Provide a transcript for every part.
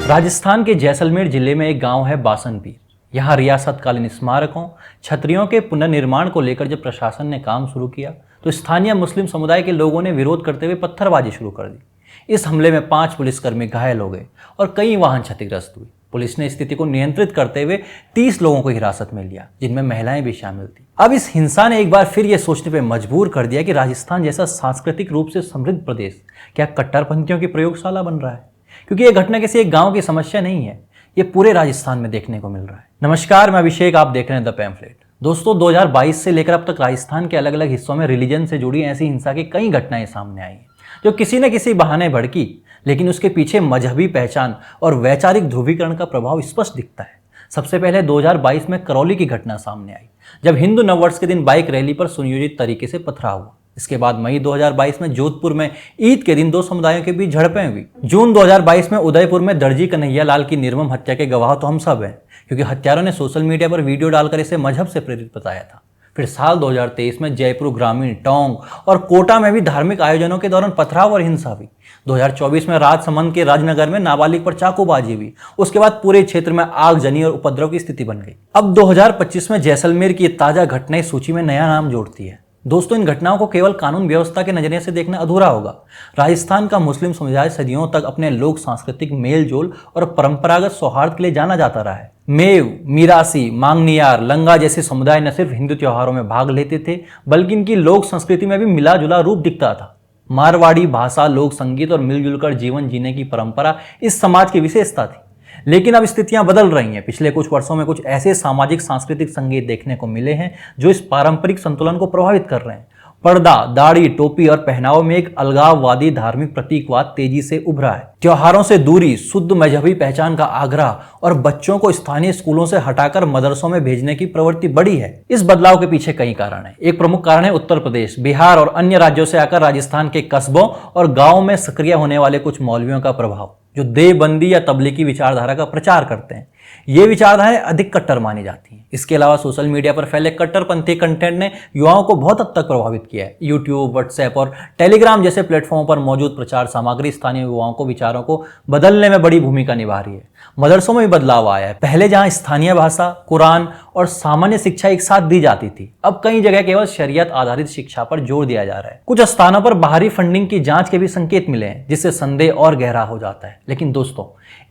राजस्थान के जैसलमेर जिले में एक गांव है बासनपीर। यहाँ रियासतकालीन स्मारकों, छतरियों के पुनर्निर्माण को लेकर जब प्रशासन ने काम शुरू किया तो स्थानीय मुस्लिम समुदाय के लोगों ने विरोध करते हुए पत्थरबाजी शुरू कर दी। इस हमले में 5 पुलिसकर्मी घायल हो गए और कई वाहन क्षतिग्रस्त हुए। पुलिस ने स्थिति को नियंत्रित करते हुए 30 लोगों को हिरासत में लिया, जिनमें महिलाएं भी शामिल थी। अब इस हिंसा ने एक बार फिर यह सोचने पर मजबूर कर दिया कि राजस्थान जैसा सांस्कृतिक रूप से समृद्ध प्रदेश क्या कट्टरपंथियों की प्रयोगशाला बन रहा है। क्योंकि यह घटना किसी एक गांव की समस्या नहीं है, ये पूरे राजस्थान में देखने को मिल रहा है। नमस्कार, मैं अभिषेक, आप देख रहे हैं द पैम्फलेट। दोस्तों, 2022 से लेकर अब तक राजस्थान के अलग अलग हिस्सों में रिलीजन से जुड़ी ऐसी हिंसा की कई घटनाएं सामने आई हैं जो किसी न किसी बहाने भड़की, लेकिन उसके पीछे मजहबी पहचान और वैचारिक ध्रुवीकरण का प्रभाव स्पष्ट दिखता है। सबसे पहले 2022 में करौली की घटना सामने आई, जब हिंदू नववर्ष के दिन बाइक रैली पर सुनियोजित तरीके से पथराव हुआ। इसके बाद मई 2022 में जोधपुर में ईद के दिन 2 समुदायों के बीच झड़पें हुई। जून 2022 में उदयपुर में दर्जी कन्हैया लाल की निर्मम हत्या के गवाह तो हम सब हैं, क्योंकि हत्यारों ने सोशल मीडिया पर वीडियो डालकर इसे मजहब से प्रेरित बताया था। फिर साल 2023 में जयपुर ग्रामीण, टोंक और कोटा में भी धार्मिक आयोजनों के दौरान पथराव और हिंसा हुई। 2024 में राजसमंद के राजनगर में नाबालिग पर चाकूबाजी हुई। उसके बाद पूरे क्षेत्र में आगजनी और उपद्रव की स्थिति बन गई। अब 2025 में जैसलमेर की ताजा घटना इस सूची में नया नाम जोड़ती है। दोस्तों, इन घटनाओं को केवल कानून व्यवस्था के नजरिए से देखना अधूरा होगा। राजस्थान का मुस्लिम समुदाय सदियों तक अपने लोक सांस्कृतिक मेल जोल और परंपरागत सौहार्द के लिए जाना जाता रहा है। मेव, मीरासी, मांगनियार, लंगा जैसे समुदाय न सिर्फ हिंदू त्योहारों में भाग लेते थे, बल्कि इनकी लोक संस्कृति में भी मिला जुला रूप दिखता था। मारवाड़ी भाषा, लोक संगीत और मिलजुल कर जीवन जीने की परंपरा इस समाज की विशेषता थी। लेकिन अब स्थितियां बदल रही हैं। पिछले कुछ वर्षों में कुछ ऐसे सामाजिक सांस्कृतिक संकेत देखने को मिले हैं जो इस पारंपरिक संतुलन को प्रभावित कर रहे हैं। पर्दा, दाढ़ी, टोपी और पहनावे में एक अलगाववादी धार्मिक प्रतीकवाद तेजी से उभरा है। त्योहारों से दूरी, शुद्ध मजहबी पहचान का आग्रह और बच्चों को स्थानीय स्कूलों से हटाकर मदरसों में भेजने की प्रवृत्ति बढ़ी है। इस बदलाव के पीछे कई कारण हैं। एक प्रमुख कारण है उत्तर प्रदेश, बिहार और अन्य राज्यों से आकर राजस्थान के कस्बों और गांवों में सक्रिय होने वाले कुछ मौलवियों का प्रभाव, जो देवबंदी या तबलीगी विचारधारा का प्रचार करते हैं। ये विचारधाराएं अधिक कट्टर मानी जाती हैं। इसके अलावा सोशल मीडिया पर फैले कट्टरपंथी कंटेंट ने युवाओं को बहुत हद तक प्रभावित किया है। यूट्यूब, व्हाट्सएप और टेलीग्राम जैसे प्लेटफॉर्म पर मौजूद प्रचार सामग्री स्थानीय युवाओं को विचारों को बदलने में बड़ी भूमिका निभा रही है। मदरसों में भी बदलाव आया है। पहले जहां स्थानीय भाषा, कुरान और सामान्य शिक्षा एक साथ दी जाती थी, अब कई जगह केवल शरीयत आधारित शिक्षा पर जोर दिया जा रहा है। कुछ स्थानों पर बाहरी फंडिंग की जांच के भी संकेत मिले हैं, जिससे संदेह और गहरा हो जाता है। लेकिन दोस्तों,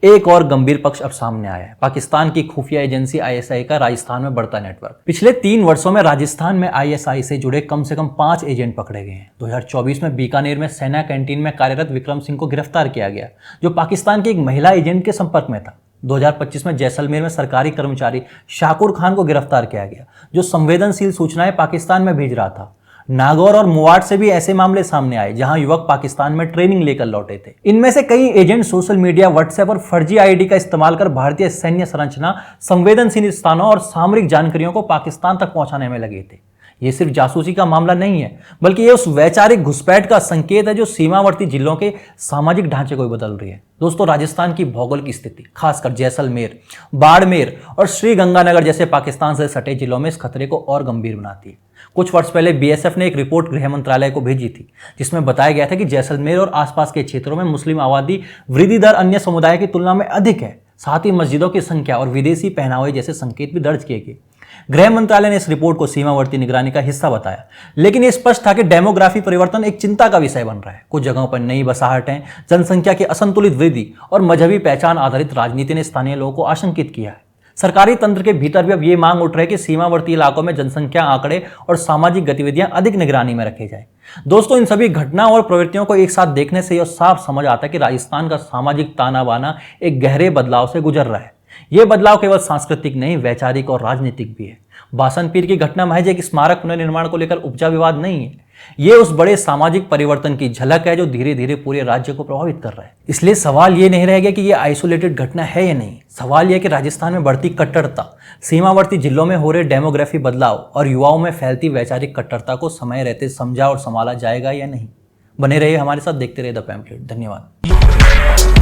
एक और गंभीर पक्ष अब सामने आया है। पाकिस्तान की खुफिया एजेंसी ISI का राजस्थान में बढ़ता नेटवर्क। पिछले 3 वर्षों में राजस्थान में ISI से जुड़े कम से कम 5 एजेंट पकड़े गए हैं। 2024 में बीकानेर में सेना कैंटीन में कार्यरत विक्रम सिंह को गिरफ्तार किया गया, जो पाकिस्तान के एक महिला एजेंट के संपर्क में था। 2025 में जैसलमेर में सरकारी कर्मचारी शाकुर खान को गिरफ्तार किया गया, जो संवेदनशील सूचनाएं पाकिस्तान में भेज रहा था। नागौर और मुवाट से भी ऐसे मामले सामने आए, जहां युवक पाकिस्तान में ट्रेनिंग लेकर लौटे थे। इनमें से कई एजेंट सोशल मीडिया, व्हाट्सएप और फर्जी ID का इस्तेमाल कर भारतीय सैन्य संरचना, संवेदनशील स्थानों और सामरिक जानकारियों को पाकिस्तान तक पहुंचाने में लगे थे। ये सिर्फ जासूसी का मामला नहीं है, बल्कि ये उस वैचारिक घुसपैठ का संकेत है जो सीमावर्ती जिलों के सामाजिक ढांचे को बदल रही है। दोस्तों, राजस्थान की भौगोलिक स्थिति, खासकर जैसलमेर, बाड़मेर और श्रीगंगानगर जैसे पाकिस्तान से सटे जिलों में इस खतरे को और गंभीर बनाती है। कुछ वर्ष पहले BSF ने एक रिपोर्ट गृह मंत्रालय को भेजी थी, जिसमें बताया गया था कि जैसलमेर और आसपास के क्षेत्रों में मुस्लिम आबादी वृद्धि दर अन्य समुदायों की तुलना में अधिक है। साथ ही मस्जिदों की संख्या और विदेशी पहनावे जैसे संकेत भी दर्ज किए गए। गृह मंत्रालय ने इस रिपोर्ट को सीमावर्ती निगरानी का हिस्सा बताया, लेकिन यह स्पष्ट था कि डेमोग्राफी परिवर्तन एक चिंता का विषय बन रहा है। कुछ जगहों पर नई बसाहटें, जनसंख्या की असंतुलित वृद्धि और मजहबी पहचान आधारित राजनीति ने स्थानीय लोगों को आशंकित किया है। सरकारी तंत्र के भीतर भी अब ये मांग उठ रही है कि सीमावर्ती इलाकों में जनसंख्या आंकड़े और सामाजिक गतिविधियां अधिक निगरानी में रखे जाए। दोस्तों, इन सभी घटनाओं और प्रवृत्तियों को एक साथ देखने से यह साफ समझ आता है कि राजस्थान का सामाजिक ताना बाना एक गहरे बदलाव से गुजर रहा है। यह बदलाव केवल सांस्कृतिक नहीं, वैचारिक और राजनीतिक भी है। बासनपीर की घटना महज एक स्मारक पुनर्निर्माण को लेकर उपजा विवाद नहीं है, ये उस बड़े सामाजिक परिवर्तन की झलक है जो धीरे धीरे पूरे राज्य को प्रभावित कर रहा है। इसलिए सवाल ये नहीं रह गया कि ये आइसोलेटेड घटना है या नहीं। सवाल यह कि राजस्थान में बढ़ती कट्टरता, सीमावर्ती जिलों में हो रहे डेमोग्राफी बदलाव और युवाओं में फैलती वैचारिक कट्टरता को समय रहते समझा और संभाला जाएगा या नहीं। बने रहिए हमारे साथ, देखते रहिए द पैम्फलेट। धन्यवाद।